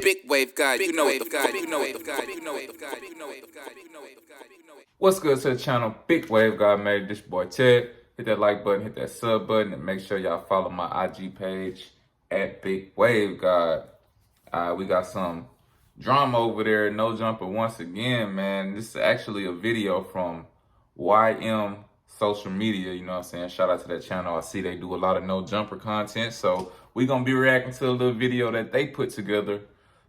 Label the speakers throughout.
Speaker 1: big wave guy. You know what the fuck. You know what the fuck. You know what the fuck. You know what the fuck. You know what the fuck.
Speaker 2: What's good to the channel? Big Wave God made this boy Ted. Hit that like button, hit that sub button, and make sure y'all follow my IG page at Big Wave God. We got some drama over there at No Jumper once again, man. This is actually a video from YM social media, you know what I'm saying? Shout out to that channel. I see they do a lot of No Jumper content, so we gonna be reacting to a little video that they put together.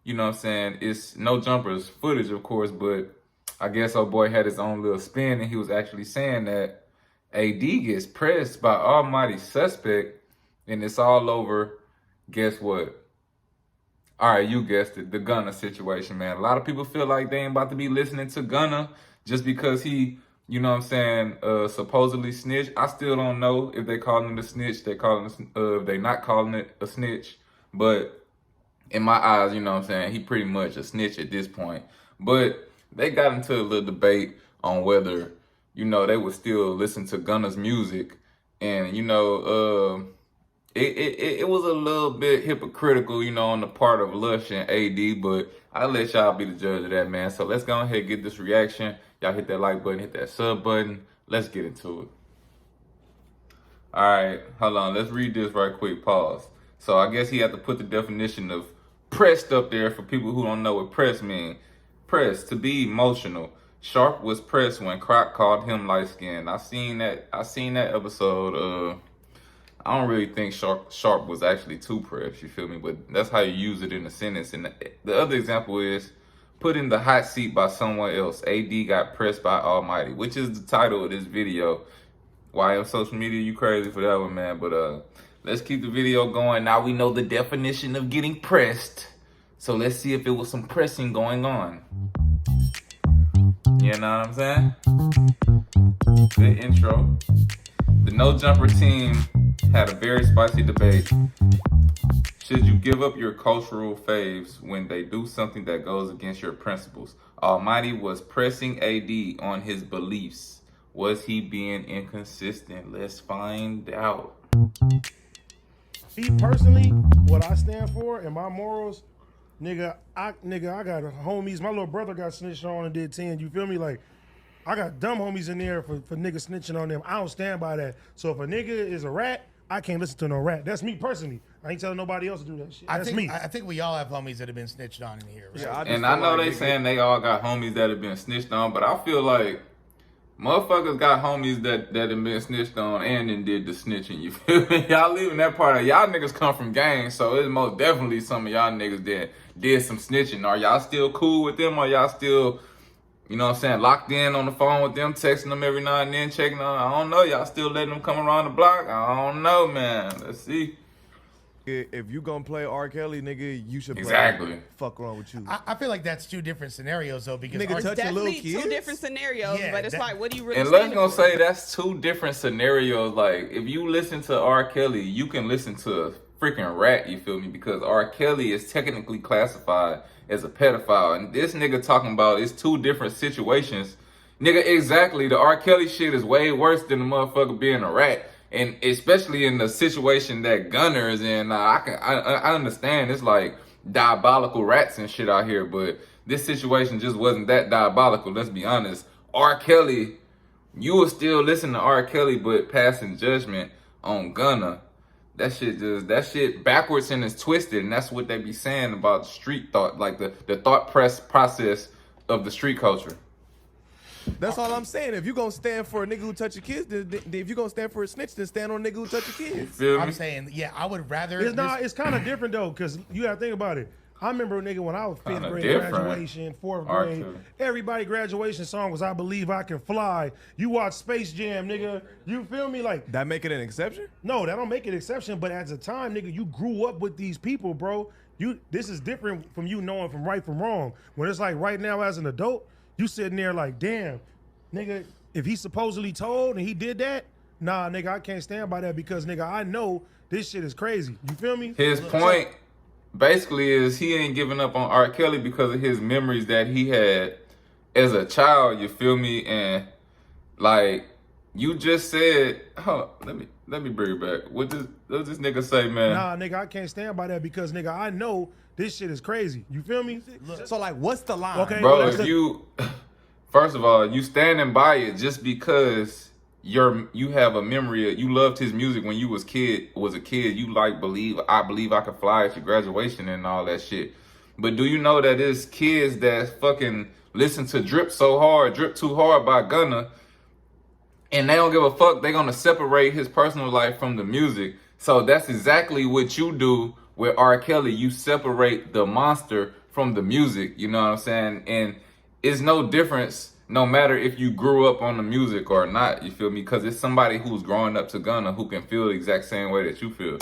Speaker 2: You know what I'm saying? It's No Jumper's footage, of course, but I guess our boy had his own little spin, and he was actually saying that AD gets pressed by almighty suspect, and it's all over, guess what? All right, you guessed it, the Gunna situation, man. A lot of people feel like they ain't about to be listening to Gunna just because he, you know what I'm saying, supposedly snitched. I still don't know if they calling it a snitch, they not calling it a snitch. But in my eyes, you know what I'm saying, he pretty much a snitch at this point. But they got into a little debate on whether, you know, they would still listen to Gunna's music. And, you know, it was a little bit hypocritical, you know, on the part of Lush and AD, but I'll let y'all be the judge of that, man. So let's go ahead and get this reaction. Y'all hit that like button, hit that sub button. Let's get into it. All right, hold on. Let's read this right quick. Pause. So I guess he had to put the definition of pressed up there for people who don't know what press means. Pressed, to be emotional. Sharp was pressed when Croc called him light skinned. I seen that episode. I don't really think Sharp was actually too pressed, you feel me? But that's how you use it in a sentence. And the other example is put in the hot seat by someone else. AD got pressed by Almighty, which is the title of this video. YM social media, you crazy for that one, man. But let's keep the video going. Now we know the definition of getting pressed. So let's see if it was some pressing going on. You know what I'm saying? Good intro. The No Jumper team had a very spicy debate. Should you give up your cultural faves when they do something that goes against your principles? Almighty was pressing AD on his beliefs. Was he being inconsistent? Let's find out.
Speaker 3: Me personally, what I stand for and my morals, nigga, I got homies. My little brother got snitched on and did 10. You feel me? Like, I got dumb homies in there for niggas snitching on them. I don't stand by that. So if a nigga is a rat, I can't listen to no rat. That's me personally. I ain't telling nobody else to do that shit. That's me.
Speaker 4: I think we all have homies that have been snitched on in here, right?
Speaker 2: Yeah, I know they saying they all got homies that have been snitched on, but I feel like motherfuckers got homies that have been snitched on and then did the snitching. You feel me? Y'all leaving that part of y'all niggas come from gangs, so it's most definitely some of y'all niggas that did some snitching. Are y'all still cool with them? Or y'all still, you know what I'm saying, locked in on the phone with them, texting them every now and then, checking on? I don't know. Y'all still letting them come around the block? I don't know, man. Let's see.
Speaker 5: If you gonna play R. Kelly, nigga, you should play.
Speaker 2: Exactly.
Speaker 5: Fuck wrong with you.
Speaker 4: I feel like that's two different scenarios, though, because
Speaker 5: Nigga, touch little
Speaker 6: definitely
Speaker 5: kids?
Speaker 6: two different scenarios,
Speaker 4: Yeah,
Speaker 6: but it's like, what do you really
Speaker 2: And let's
Speaker 6: stand
Speaker 2: gonna
Speaker 6: for?
Speaker 2: say that's two different scenarios. Like, if you listen to R. Kelly, you can listen to a freaking rat, you feel me? Because R. Kelly is technically classified as a pedophile. And this nigga talking about it's two different situations. Nigga, exactly. The R. Kelly shit is way worse than the motherfucker being a rat. And especially in the situation that Gunna is in, I understand it's like diabolical rats and shit out here, but this situation just wasn't that diabolical, let's be honest. R. Kelly, you will still listen to R. Kelly, but passing judgment on Gunna, that shit backwards and it's twisted, and that's what they be saying about street thought, like the thought process of the street culture.
Speaker 5: That's all I'm saying. If you gonna stand for a nigga who touch your kids, then if you gonna stand for a snitch, then stand on a nigga who touch your kids.
Speaker 2: Feel me?
Speaker 4: I'm saying, yeah, I would rather.
Speaker 3: It's kind of different though, because you gotta think about it. I remember, nigga, when I was fifth
Speaker 2: Kinda
Speaker 3: grade
Speaker 2: different.
Speaker 3: graduation, fourth grade, everybody graduation song was "I Believe I Can Fly." You watch Space Jam, nigga. You feel me? Like,
Speaker 5: That make it an exception?
Speaker 3: no, that don't make it an exception. But at the time, nigga, you grew up with these people, bro. This is different from you knowing from right from wrong. When it's like right now as an adult, you sitting there like, damn, nigga, if he supposedly told and he did that, nah, nigga, I can't stand by that because, nigga, I know this shit is crazy. You feel me?
Speaker 2: His point basically is he ain't giving up on R. Kelly because of his memories that he had as a child, you feel me? And like, You just said, let me bring it back. What does this nigga say, man?
Speaker 3: Nah, nigga, I can't stand by that because, nigga, I know this shit is crazy. You feel me?
Speaker 5: So like, what's the line?
Speaker 3: Okay.
Speaker 2: Bro,
Speaker 3: well,
Speaker 2: if you, first of all, you standing by it just because you have a memory of, you loved his music when you was a kid. You like I believe I could fly at your graduation and all that shit. But do you know that there's kids that fucking listen to Drip Too Hard by Gunna, and they don't give a fuck. They're gonna separate his personal life from the music. So that's exactly what you do with R. Kelly. You separate the monster from the music. You know what I'm saying? And it's no difference no matter if you grew up on the music or not. You feel me? Because it's somebody who's growing up to Gunna who can feel the exact same way that you feel.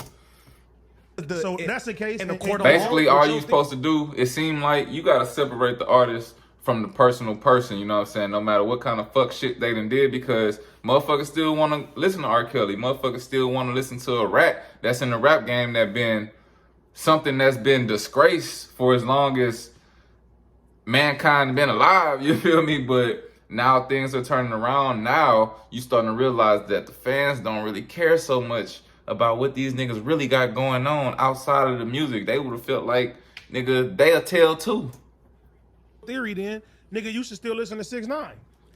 Speaker 3: So that's the case.
Speaker 5: In the court of
Speaker 2: Basically,
Speaker 5: law,
Speaker 2: all you supposed to do, it seemed like you gotta separate the artist from the personal person, you know what I'm saying? No matter what kind of fuck shit they done did, because motherfuckers still want to listen to R. Kelly. Motherfuckers still want to listen to a rap that's in the rap game that been something that's been disgraced for as long as mankind been alive, you feel me? But now things are turning around. Now you starting to realize that the fans don't really care so much about what these niggas really got going on outside of the music. They would have felt like, nigga, they'll tell too.
Speaker 3: Theory, then, nigga, you should still listen to 6ix9ine.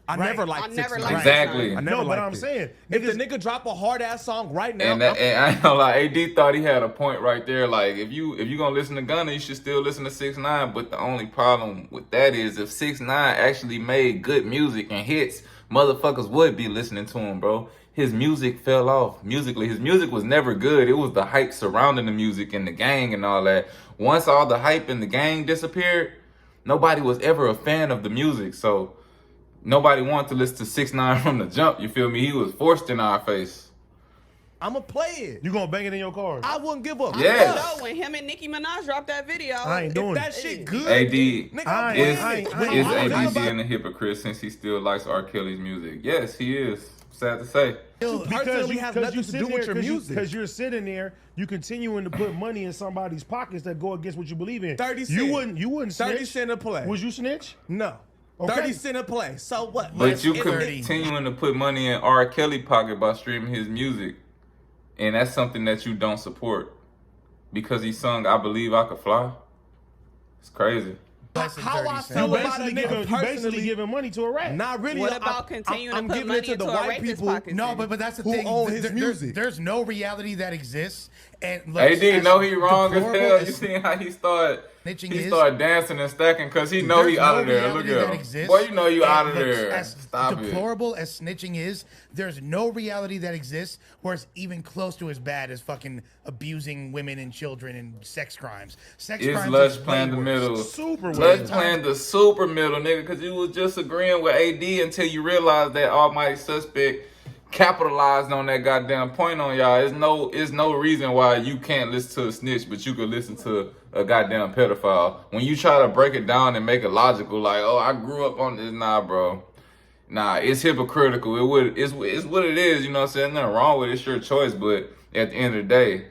Speaker 5: I never liked 6ix9ine.
Speaker 2: Exactly.
Speaker 3: No, but I'm saying,
Speaker 5: If the
Speaker 3: niggas,
Speaker 5: nigga drop a hard ass song right now,
Speaker 2: And I ain't gonna lie, AD thought he had a point right there. Like, if you gonna listen to Gunna, you should still listen to 6ix9ine. But the only problem with that is if 6ix9ine actually made good music and hits, motherfuckers would be listening to him, bro. His music fell off musically. His music was never good. It was the hype surrounding the music and the gang and all that. Once all the hype and the gang disappeared, nobody was ever a fan of the music. So nobody wanted to listen to 6ix9ine from the jump. You feel me? He was forced in our face.
Speaker 5: I'ma play it.
Speaker 3: you gonna bang it in your car.
Speaker 5: I wouldn't give a
Speaker 2: Yes.
Speaker 5: fuck.
Speaker 6: No, when him and Nicki Minaj dropped that video,
Speaker 3: I ain't doing
Speaker 5: If that
Speaker 3: it.
Speaker 5: shit good,
Speaker 2: AD
Speaker 5: nigga, I'm
Speaker 2: is
Speaker 5: playing it.
Speaker 2: AD being a hypocrite since he still likes R. Kelly's music? Yes, he is. Sad to say.
Speaker 5: Personally has nothing to do with your music.
Speaker 3: Because you're sitting there, you continuing to put money in somebody's pockets that go against what you believe in.
Speaker 5: 30
Speaker 3: You
Speaker 5: cents.
Speaker 3: wouldn't
Speaker 5: 30
Speaker 3: snitch.
Speaker 5: cent a play.
Speaker 3: Would you snitch?
Speaker 5: No.
Speaker 3: Okay.
Speaker 5: 30 cent a play. So what?
Speaker 2: But you
Speaker 5: It's
Speaker 2: continuing to put money in R. Kelly pocket by streaming his music, and that's something that you don't support because he sung "I Believe I Could Fly." It's crazy.
Speaker 6: less than
Speaker 5: How
Speaker 6: 30
Speaker 5: I
Speaker 6: cents.
Speaker 5: feel
Speaker 3: You
Speaker 5: about a
Speaker 3: basically
Speaker 5: nigga
Speaker 3: giving, you basically
Speaker 5: personally,
Speaker 3: giving money to a rat.
Speaker 5: not really.
Speaker 6: What about continuing to
Speaker 5: I'm
Speaker 6: put
Speaker 5: giving
Speaker 6: money
Speaker 5: it to
Speaker 6: into
Speaker 5: the
Speaker 6: a
Speaker 5: white
Speaker 6: rapist's
Speaker 5: people.
Speaker 6: pockets?
Speaker 4: No, but that's the
Speaker 5: Who
Speaker 4: thing.
Speaker 5: own his
Speaker 4: There-
Speaker 5: music.
Speaker 4: There's no reality that exists. And look,
Speaker 2: AD know he wrong as
Speaker 4: deplorable
Speaker 2: hell. You seen how he started?
Speaker 4: snitching
Speaker 2: He
Speaker 4: is,
Speaker 2: started dancing and stacking because he know he
Speaker 4: there's
Speaker 2: out
Speaker 4: no
Speaker 2: of there. Look
Speaker 4: reality
Speaker 2: at
Speaker 4: that
Speaker 2: him.
Speaker 4: exists.
Speaker 2: Boy, you know you
Speaker 4: And
Speaker 2: out of
Speaker 4: look,
Speaker 2: there.
Speaker 4: As
Speaker 2: Stop it.
Speaker 4: deplorable as snitching is, there's no reality that exists where it's even close to as bad as fucking abusing women and children and sex crimes. Sex
Speaker 2: It's
Speaker 4: crimes
Speaker 2: Lush
Speaker 4: is way
Speaker 2: playing the
Speaker 4: worse.
Speaker 2: middle.
Speaker 3: Super
Speaker 2: Lush
Speaker 3: weird.
Speaker 2: playing the super middle, nigga, because you was just agreeing with AD until you realized that Almighty Suspect capitalized on that goddamn point on y'all. It's no reason why you can't listen to a snitch, but you could listen to a goddamn pedophile. When you try to break it down and make it logical, like, oh, I grew up on this, nah, bro. Nah, it's hypocritical. It's what it is, you know what I'm saying? Nothing wrong with it, it's your choice, but at the end of the day,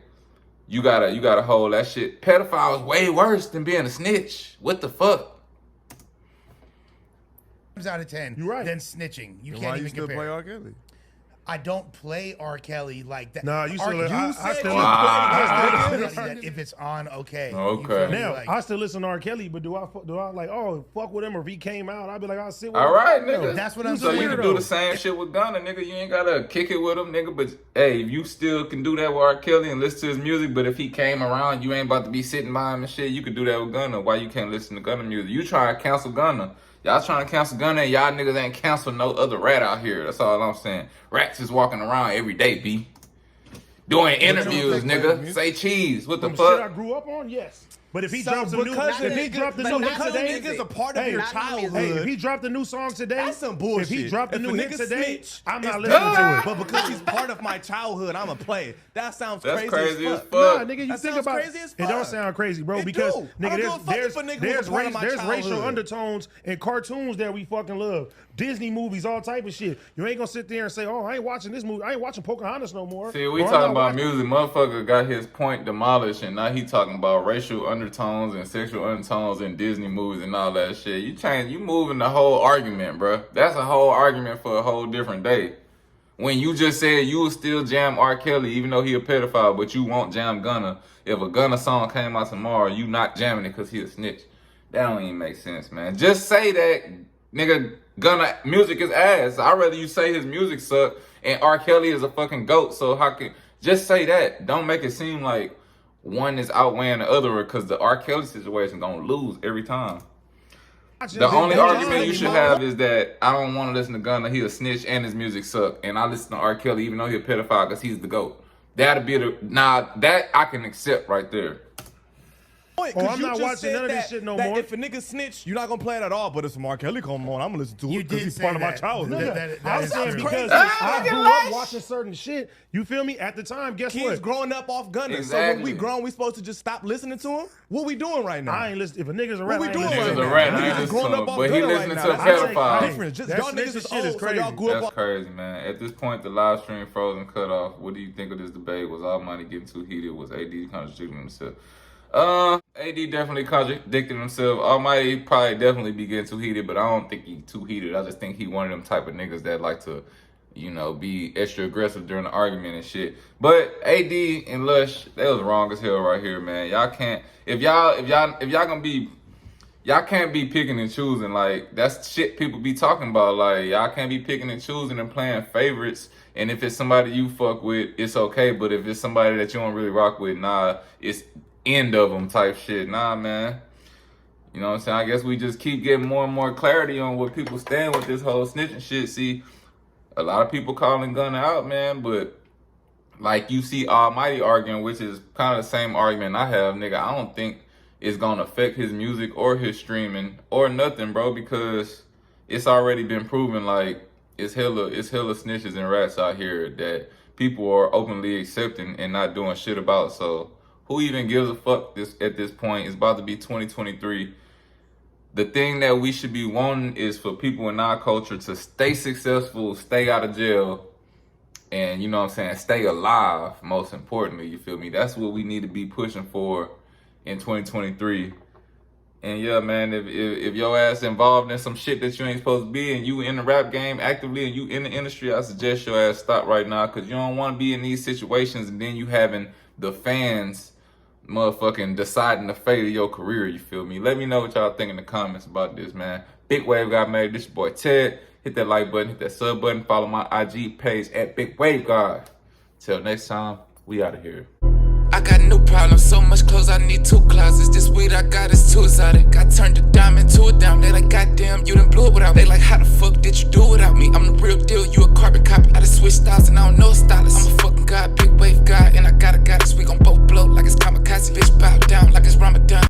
Speaker 2: you gotta hold that shit. Pedophile is way worse than being a snitch. What the fuck?
Speaker 4: Out of 10
Speaker 3: You're right.
Speaker 4: than snitching. You
Speaker 5: Why
Speaker 4: can't
Speaker 5: you
Speaker 4: even
Speaker 5: still
Speaker 4: compare.
Speaker 5: play R. Kelly?
Speaker 4: I don't play R. Kelly like that.
Speaker 3: Nah, you still. I still.
Speaker 2: Wow.
Speaker 4: That if it's on, okay. You
Speaker 2: Okay.
Speaker 4: feel me?
Speaker 3: Now,
Speaker 4: Like,
Speaker 3: I still listen to R. Kelly, but do I like, oh, fuck with him, or if he came out, I'd be like, I'll sit with
Speaker 2: All
Speaker 3: him.
Speaker 2: right,
Speaker 3: No,
Speaker 2: nigga.
Speaker 4: that's what I'm
Speaker 2: So
Speaker 4: saying.
Speaker 2: you can do the same shit with Gunna, nigga. You ain't gotta kick it with him, nigga. But hey, if you still can do that with R. Kelly and listen to his music, but if he came around, you ain't about to be sitting by him and shit. You could do that with Gunna. Why you can't listen to Gunna music? You try to cancel Gunna. Y'all trying to cancel Gunna, and y'all niggas ain't cancel no other rat out here. That's all I'm saying. Rats is walking around every day, B. Doing interviews, nigga. Say cheese. What the
Speaker 3: Some shit I
Speaker 2: fuck?
Speaker 3: grew up on, yes. But if he
Speaker 5: So
Speaker 3: drops a new,
Speaker 5: because
Speaker 3: if he
Speaker 6: niggas-
Speaker 3: dropped a
Speaker 6: but
Speaker 3: new
Speaker 6: not
Speaker 3: hit
Speaker 6: because
Speaker 3: today,
Speaker 5: niggas a part of
Speaker 3: hey,
Speaker 5: your
Speaker 6: not
Speaker 5: childhood.
Speaker 3: Hey, if he dropped a new song today,
Speaker 5: That's some bullshit.
Speaker 3: If he dropped a
Speaker 5: If
Speaker 3: new
Speaker 5: a
Speaker 3: hit
Speaker 5: nigga
Speaker 3: today,
Speaker 5: snitch,
Speaker 3: I'm not
Speaker 5: it's
Speaker 3: listening to
Speaker 2: done.
Speaker 3: it.
Speaker 5: But because he's part of my childhood, I'ma play it. That sounds
Speaker 2: That's crazy as
Speaker 5: fuck.
Speaker 2: fuck.
Speaker 3: Nah, nigga, you
Speaker 5: That
Speaker 3: think
Speaker 5: sounds
Speaker 3: about
Speaker 5: crazy as
Speaker 3: it. Don't
Speaker 5: fuck.
Speaker 3: sound crazy, bro.
Speaker 5: It
Speaker 3: Because
Speaker 5: do. I
Speaker 3: nigga,
Speaker 5: don't give a fuck if a nigga was a part of my
Speaker 3: there's racial
Speaker 5: childhood.
Speaker 3: undertones in cartoons that we fucking love. Disney movies, all type of shit. You ain't gonna sit there and say, "Oh, I ain't watching this movie. I ain't watching Pocahontas no more."
Speaker 2: See, we
Speaker 3: Or I'm
Speaker 2: talking
Speaker 3: not
Speaker 2: about
Speaker 3: watching-
Speaker 2: music. Motherfucker got his point demolished, and now he talking about racial undertones and sexual undertones in Disney movies and all that shit. You moving the whole argument, bruh. That's a whole argument for a whole different day. When you just said you would still jam R. Kelly even though he a pedophile, but you won't jam Gunna. If a Gunna song came out tomorrow, you not jamming it because he a snitch. That don't even make sense, man. Just say that, nigga, Gunna music is ass. I'd rather you say his music suck and R. Kelly is a fucking goat. So how can, just say that. Don't make it seem like one is outweighing the other because the R. Kelly situation gonna lose every time. The only argument you should have is that I don't want to listen to Gunna, he a snitch and his music suck. And I listen to R. Kelly even though he a pedophile because he's the GOAT. That'd be that I can accept right there.
Speaker 3: I'm not watching none of this shit no more.
Speaker 5: If a nigga snitch, you're not gonna play it at all. But it's Mark Kelly come on, I'm gonna listen to it because he's
Speaker 4: say
Speaker 5: part of my
Speaker 4: that.
Speaker 5: childhood.
Speaker 3: I'm saying because
Speaker 2: Ah,
Speaker 3: I grew up watching certain shit. You feel me? At the time, guess
Speaker 5: Kids
Speaker 3: what?
Speaker 5: growing up off Gunna. So
Speaker 2: Exactly.
Speaker 5: when we grown, we supposed to just stop listening to him? What we doing right now?
Speaker 3: I ain't listening. If a nigga's a rat,
Speaker 5: What we
Speaker 3: I ain't
Speaker 5: doing
Speaker 3: listening
Speaker 5: right
Speaker 3: to
Speaker 2: Niggas
Speaker 3: him.
Speaker 2: a rat,
Speaker 5: now?
Speaker 2: niggas
Speaker 5: Niggas growing up off
Speaker 2: but he
Speaker 5: Gunna
Speaker 2: listening
Speaker 5: right
Speaker 2: to a
Speaker 5: now.
Speaker 2: pedophile.
Speaker 5: Different. Just
Speaker 3: That
Speaker 5: y'all niggas
Speaker 3: snitch
Speaker 5: is
Speaker 3: shit
Speaker 5: old,
Speaker 3: is
Speaker 5: so
Speaker 3: crazy.
Speaker 5: y'all grew up
Speaker 2: That's crazy, man. At this point, the live stream frozen cut off. What do you think of this debate? Was Almighty getting too heated? Was AD contradicting himself? AD definitely contradicted himself. Almighty probably definitely be getting too heated, but I don't think he too heated. I just think he one of them type of niggas that like to, you know, be extra aggressive during the argument and shit. But AD and Lush, they was wrong as hell right here, man. Y'all can't if y'all gonna be, y'all can't be picking and choosing. Like, that's shit people be talking about. Like, y'all can't be picking and choosing and playing favorites. And if it's somebody you fuck with, it's okay. But if it's somebody that you don't really rock with, nah, it's end of them type shit. Nah, man. You know what I'm saying? I guess we just keep getting more and more clarity on what people stand with this whole snitching shit. See, a lot of people calling Gunna out, man, but like you see Almighty arguing, which is kind of the same argument I have, nigga. I don't think it's gonna affect his music or his streaming or nothing, bro, because it's already been proven like it's hella snitches and rats out here that people are openly accepting and not doing shit about. So who even gives a fuck at this point? It's about to be 2023. The thing that we should be wanting is for people in our culture to stay successful, stay out of jail, and, you know what I'm saying, stay alive, most importantly, you feel me? That's what we need to be pushing for in 2023. And yeah, man, if your ass involved in some shit that you ain't supposed to be and you in the rap game actively and you in the industry, I suggest your ass stop right now because you don't want to be in these situations and then you having the fans motherfucking deciding the fate of your career, you feel me? Let me know what y'all think in the comments about this, man. Big Wave got made. This your boy Ted. Hit that like button, hit that sub button, follow my IG page at Big Wave God. Till next time, we out of here.
Speaker 1: I got no problem, so much clothes I need 2 closets. This weed I got is too exotic. I turned a dime into a dime. They like, goddamn, you done blew it without. They like, how the fuck did you do it without me? I'm the real deal, you a carbon copy. I just switched styles and I don't know a stylist. I'm a fucking god, big wave god, and I got a goddess. We gon' both blow like it's kamikaze. Bitch bow down like it's Ramadan.